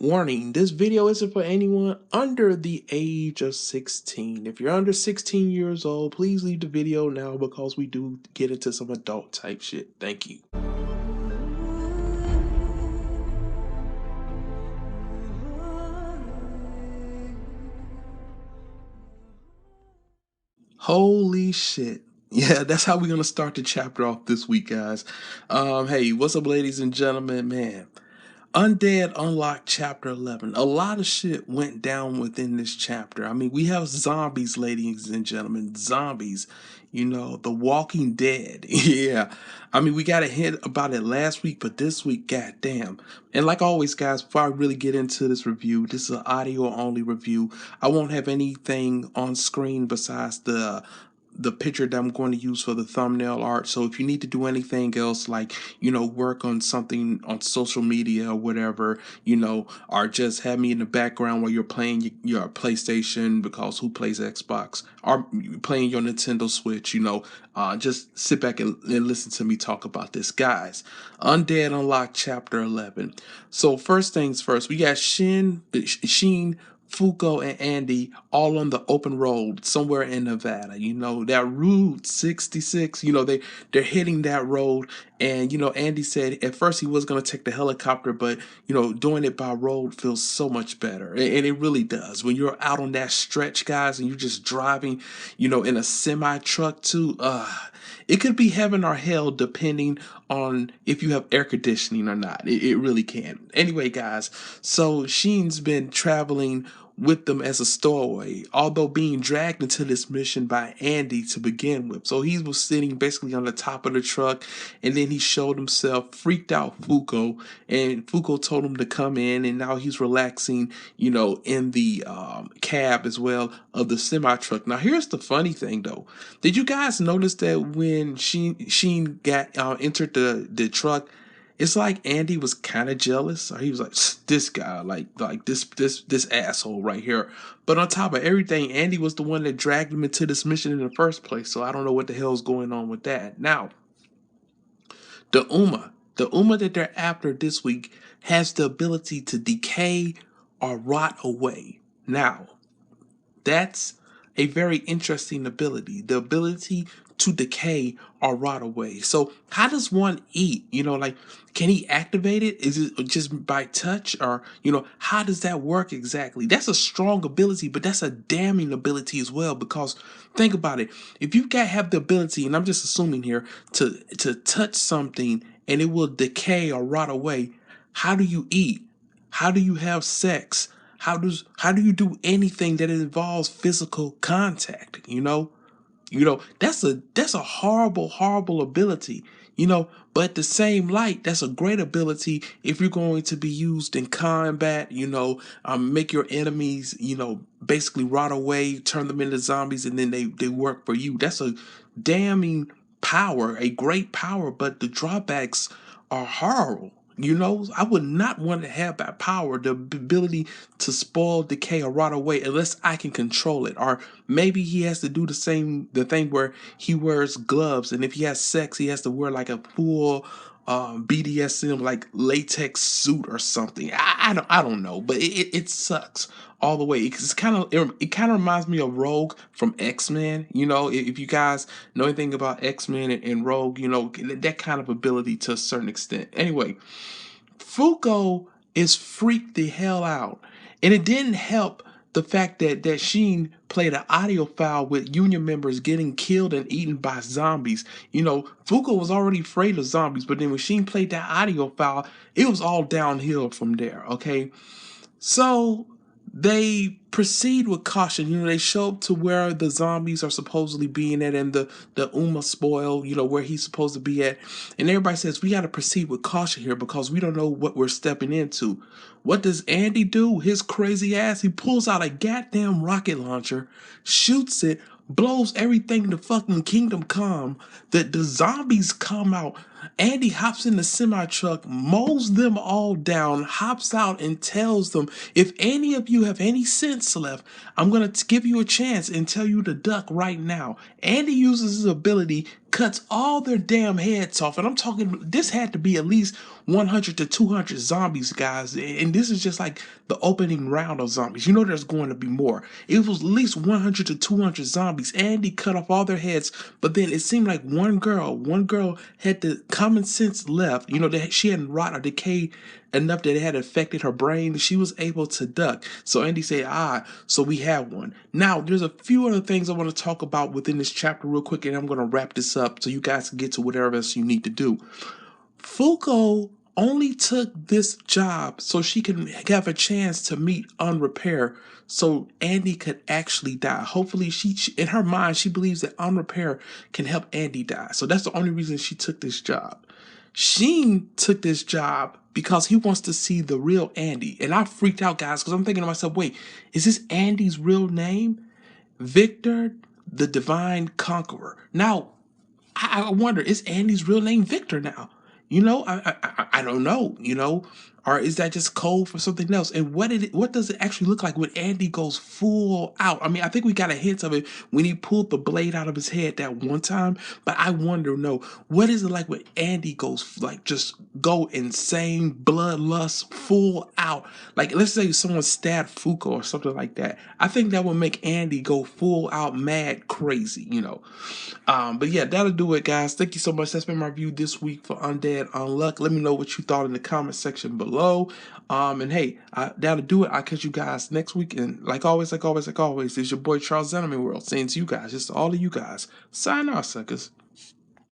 Warning, this video isn't for anyone under the age of 16. If you're under 16 years old, please leave the video now because we do get into some adult type shit. Thank you. Holy shit. Yeah, that's how we're going to start the chapter off this week, guys. Hey, what's up, ladies and gentlemen? Man, Undead Unlocked Chapter 11. A lot of shit went down within this chapter. I mean, we have zombies, ladies and gentlemen. Zombies. You know, The Walking Dead. Yeah. I mean, we got a hint about it last week, but this week, goddamn. And like always, guys, before I really get into this review, this is an audio-only review. I won't have anything on screen besides the picture that I'm going to use for the thumbnail art. So if you need to do anything else, like, you know, work on something on social media or whatever, you know, or just have me in the background while you're playing your PlayStation, because who plays Xbox, or playing your Nintendo Switch, you know, just sit back and listen to me talk about this. Guys, Undead Unlocked Chapter 11. So first things first, we got Sheen, Fuko, and Andy all on the open road somewhere in Nevada. You know, that Route 66, you know, they're hitting that road. And, you know, Andy said at first he was going to take the helicopter, but, you know, doing it by road feels so much better. And it really does. When you're out on that stretch, guys, and you're just driving, you know, in a semi truck too, it could be heaven or hell depending on if you have air conditioning or not. It really can. Anyway, guys, so Sheen's been traveling with them as a stowaway, although being dragged into this mission by Andy to begin with. So he was sitting basically on the top of the truck, and then he showed himself, freaked out Fuko, and Fuko told him to come in, and now he's relaxing, you know, in the cab as well of the semi-truck. Now, here's the funny thing, though. Did you guys notice that when Sheen got entered the truck, it's like Andy was kind of jealous, or he was like, this guy, like this asshole right here. But on top of everything, Andy was the one that dragged him into this mission in the first place. So I don't know what the hell's going on with that. Now, the Uma that they're after this week has the ability to decay or rot away. Now, that's a very interesting ability. The ability to decay or rot away. So how does one eat? You know, like, can he activate it? Is it just by touch? Or, you know, how does that work exactly? That's a strong ability, but that's a damning ability as well, because think about it. If you have the ability, and I'm just assuming here, to touch something and it will decay or rot away, how do you eat? How do you have sex? How do you do anything that involves physical contact? You know, that's a horrible ability. You know, but at the same light, that's a great ability if you're going to be used in combat. You know, make your enemies, you know, basically rot away, turn them into zombies, and then they work for you. That's a damning power, a great power, but the drawbacks are horrible. You know, I would not want to have that power, the ability to spoil, decay, or rot away unless I can control it. Or maybe he has to do the thing where he wears gloves, and if he has sex, he has to wear like a full BDSM like latex suit or something. I don't know, but it sucks all the way. It kind of reminds me of Rogue from X-Men. You know, if you guys know anything about X-Men and Rogue, you know, that kind of ability to a certain extent. Anyway, Fuko is freaked the hell out, and it didn't help the fact that Sheen played an audio file with Union members getting killed and eaten by zombies. You know, Fuko was already afraid of zombies, but then when Sheen played that audio file, it was all downhill from there, okay? So they proceed with caution. You know, they show up to where the zombies are supposedly being at, and the Uma spoil, you know, where he's supposed to be at. And everybody says, we got to proceed with caution here because we don't know what we're stepping into. What does Andy do? His crazy ass, he pulls out a goddamn rocket launcher, shoots it, blows everything to fucking Kingdom Come. The zombies come out Andy hops in the semi truck, mows them all down, hops out, and tells them, if any of you have any sense left, I'm going to give you a chance and tell you to duck right now. Andy uses his ability, cuts all their damn heads off. And I'm talking, this had to be at least 100 to 200 zombies, guys. And this is just like the opening round of zombies. You know there's going to be more. It was at least 100 to 200 zombies. Andy cut off all their heads, but then it seemed like one girl had the common sense left. You know, that she hadn't rot or decayed enough that it had affected her brain. She was able to duck. So Andy said, so we have one. Now, there's a few other things I want to talk about within this chapter real quick, and I'm going to wrap this up so you guys can get to whatever else you need to do. Fuko only took this job so she can have a chance to meet Unrepair so Andy could actually die. Hopefully, she in her mind, she believes that Unrepair can help Andy die. So that's the only reason she took this job. Sheen took this job because he wants to see the real Andy. And I freaked out, guys, because I'm thinking to myself, wait, is this Andy's real name? Victor, the Divine Conqueror. Now, I wonder, is Andy's real name Victor now? You know, I don't know, you know, or is that just code for something else? And what does it actually look like when Andy goes full out? I mean, I think we got a hint of it when he pulled the blade out of his head that one time, but I wonder, what is it like when Andy goes like just go insane, bloodlust, full out? Like, let's say someone stabbed Fuko or something like that. I think that would make Andy go full out mad crazy, you know. But yeah, that'll do it, guys. Thank you so much. That's been my review this week for Undead Unluck. Let me know what you thought in the comment section below. And hey, that'll do it. I'll catch you guys next week. And like always, it's your boy CharlesISanimeWorld saying to you guys, just to all of you guys, sign out, suckers.